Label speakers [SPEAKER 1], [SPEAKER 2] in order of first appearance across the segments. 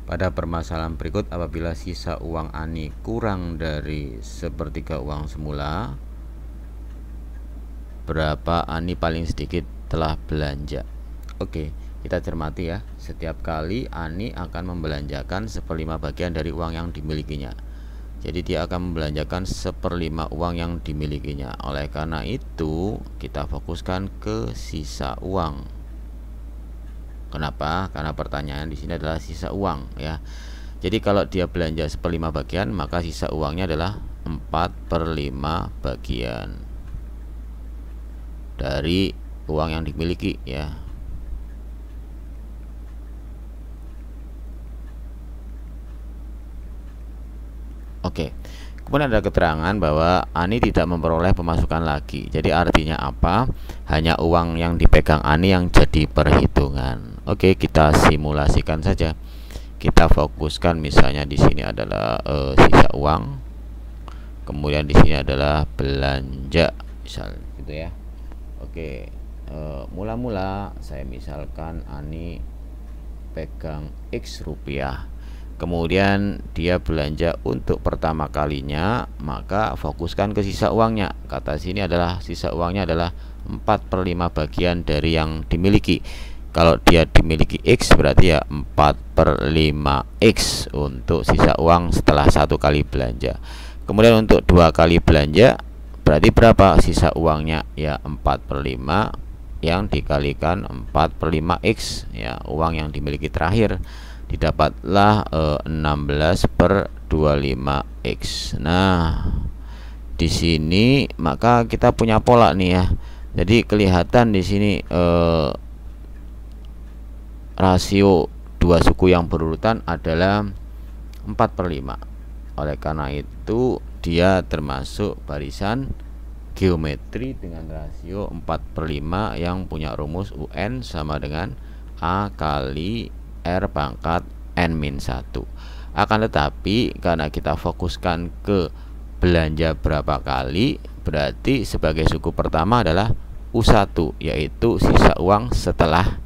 [SPEAKER 1] Pada permasalahan berikut, apabila sisa uang Ani kurang dari sepertiga uang semula, berapa Ani paling sedikit telah belanja? Oke, kita cermati ya. Setiap kali Ani akan membelanjakan 1/5 bagian dari uang yang dimilikinya. Jadi dia akan membelanjakan 1/5 uang yang dimilikinya. Oleh karena itu, kita fokuskan ke sisa uang. Kenapa? Karena pertanyaan di sini adalah sisa uang ya. Jadi kalau dia belanja 1/5 bagian, maka sisa uangnya adalah 4/5 bagian dari uang yang dimiliki ya. Oke. Kemudian ada keterangan bahwa Ani tidak memperoleh pemasukan lagi. Jadi artinya apa? Hanya uang yang dipegang Ani yang jadi perhitungan. Oke, kita simulasikan saja. Kita fokuskan misalnya di sini adalah sisa uang. Kemudian di sini adalah belanja, misal gitu ya. Oke, mula-mula saya misalkan Ani pegang X rupiah. Kemudian dia belanja untuk pertama kalinya, maka fokuskan ke sisa uangnya. Kata sini adalah sisa uangnya adalah 4/5 bagian dari yang dimiliki. Kalau dia dimiliki X berarti ya 4/5 X untuk sisa uang setelah satu kali belanja. Kemudian untuk 2 kali belanja berarti berapa sisa uangnya? Ya 4/5 yang dikalikan 4/5 X ya, uang yang dimiliki terakhir. Didapatlah 16/25 X. Nah, di sini maka kita punya pola nih ya. Jadi kelihatan di sini rasio dua suku yang berurutan adalah 4/5. Oleh karena itu dia termasuk barisan geometri dengan rasio 4/5 yang punya rumus UN sama dengan A kali R pangkat N-1. Akan tetapi karena kita fokuskan ke belanja berapa kali, berarti sebagai suku pertama adalah U1, yaitu sisa uang setelah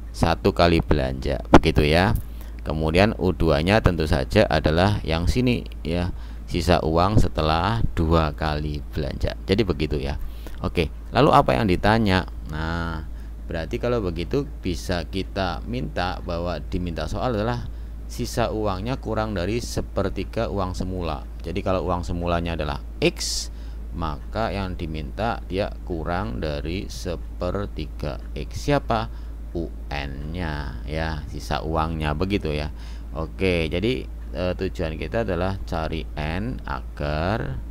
[SPEAKER 1] satu kali belanja, begitu ya. Kemudian U2 nya tentu saja adalah yang sini ya, sisa uang setelah 2 kali belanja. Jadi begitu ya. Oke, lalu apa yang ditanya? Nah, berarti kalau begitu bisa kita minta bahwa diminta soal adalah sisa uangnya kurang dari sepertiga uang semula. Jadi kalau uang semulanya adalah X, maka yang diminta dia kurang dari sepertiga X. Siapa? UN-nya ya, sisa uangnya, begitu ya. Oke, jadi tujuan kita adalah cari N agar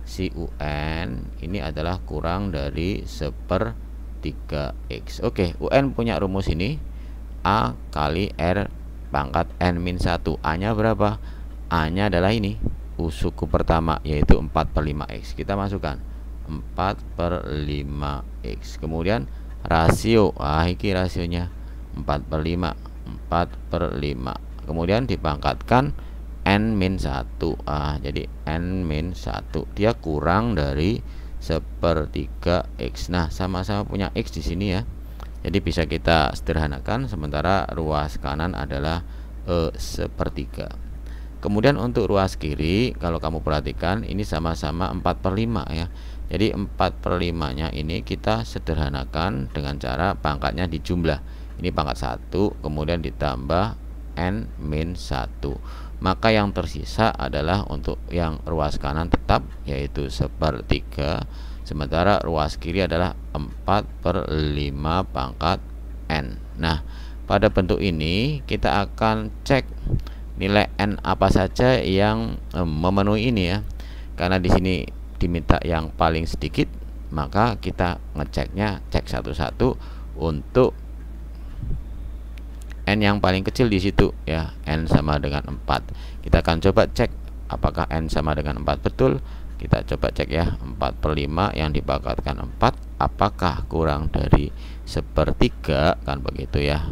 [SPEAKER 1] si UN ini adalah kurang dari 1/3X. Oke, UN punya rumus ini A kali R pangkat N-1. A nya berapa? A nya adalah ini U suku pertama, yaitu 4/5X. Kita masukkan 4/5X. Kemudian rasio, ini rasionya 4/5. Kemudian dipangkatkan N-1. Jadi N-1 dia kurang dari 1/3X. Nah, sama-sama punya X di sini ya. Jadi bisa kita sederhanakan, sementara ruas kanan adalah 1/3. Kemudian untuk ruas kiri, kalau kamu perhatikan ini sama-sama 4/5 ya. Jadi 4/5 nya ini kita sederhanakan dengan cara pangkatnya dijumlah. Ini pangkat 1, kemudian ditambah N-1. Maka yang tersisa adalah untuk yang ruas kanan tetap, yaitu 1/3. Sementara ruas kiri adalah 4/5 pangkat N. Nah, pada bentuk ini kita akan cek nilai N apa saja yang memenuhi ini ya. Karena di sini diminta yang paling sedikit, maka kita ngeceknya cek satu-satu untuk N yang paling kecil di situ ya, N sama dengan 4. Kita akan coba cek apakah N sama dengan 4 betul. Kita coba cek ya, 4/5 yang dipangkatkan 4 apakah kurang dari 1/3, kan begitu ya.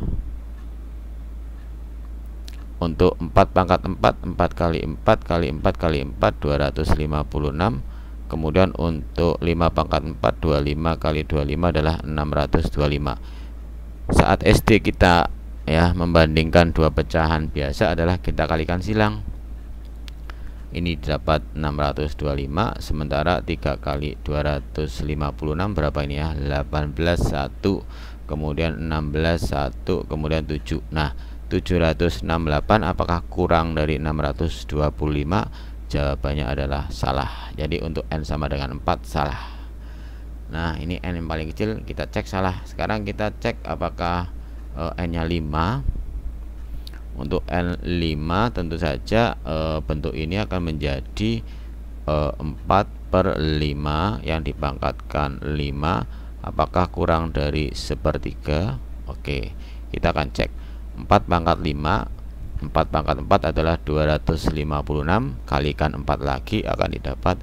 [SPEAKER 1] Untuk 4 pangkat 4, 4 kali 4 kali 4 kali 4 256. Kemudian untuk 5 pangkat 4 25 kali 25 adalah 625. Saat SD kita ya, membandingkan dua pecahan biasa adalah kita kalikan silang. Ini dapat 625, sementara 3 kali 256 berapa ini ya, 18 1, kemudian 16 1, kemudian 7. Nah, 768 apakah kurang dari 625? Jawabannya adalah salah. Jadi untuk n sama dengan 4 salah. Nah, ini n yang paling kecil kita cek salah. Sekarang kita cek apakah n nya 5. Untuk N5 tentu saja bentuk ini akan menjadi 4/5 yang dipangkatkan 5. Apakah kurang dari 1/3? Oke, kita akan cek. 4 pangkat 5, 4 pangkat 4 adalah 256, kalikan 4 lagi akan didapat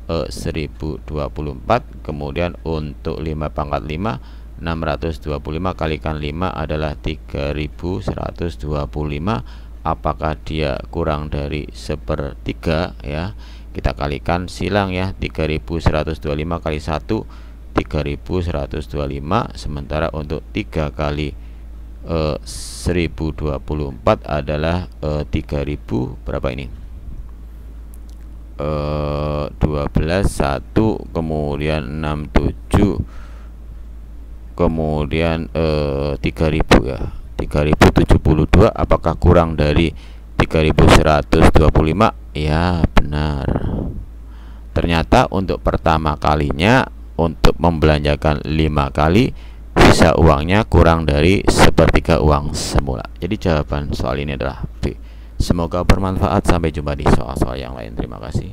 [SPEAKER 1] 1024. Kemudian untuk 5 pangkat 5, 625 kalikan 5 adalah 3125. Apakah dia kurang dari 1/3 ya? Kita kalikan silang ya, 3125 kali 1 3125, sementara untuk 3 kali 1024 adalah 3000 berapa ini? 12 1, kemudian 67, kemudian 3000 ya, 3072. Apakah kurang dari 3125? Ya, benar. Ternyata untuk pertama kalinya untuk membelanjakan 5 kali sisa uangnya kurang dari 1/3 uang semula. Jadi jawaban soal ini adalah B. Semoga bermanfaat. Sampai jumpa di soal-soal yang lain. Terima kasih.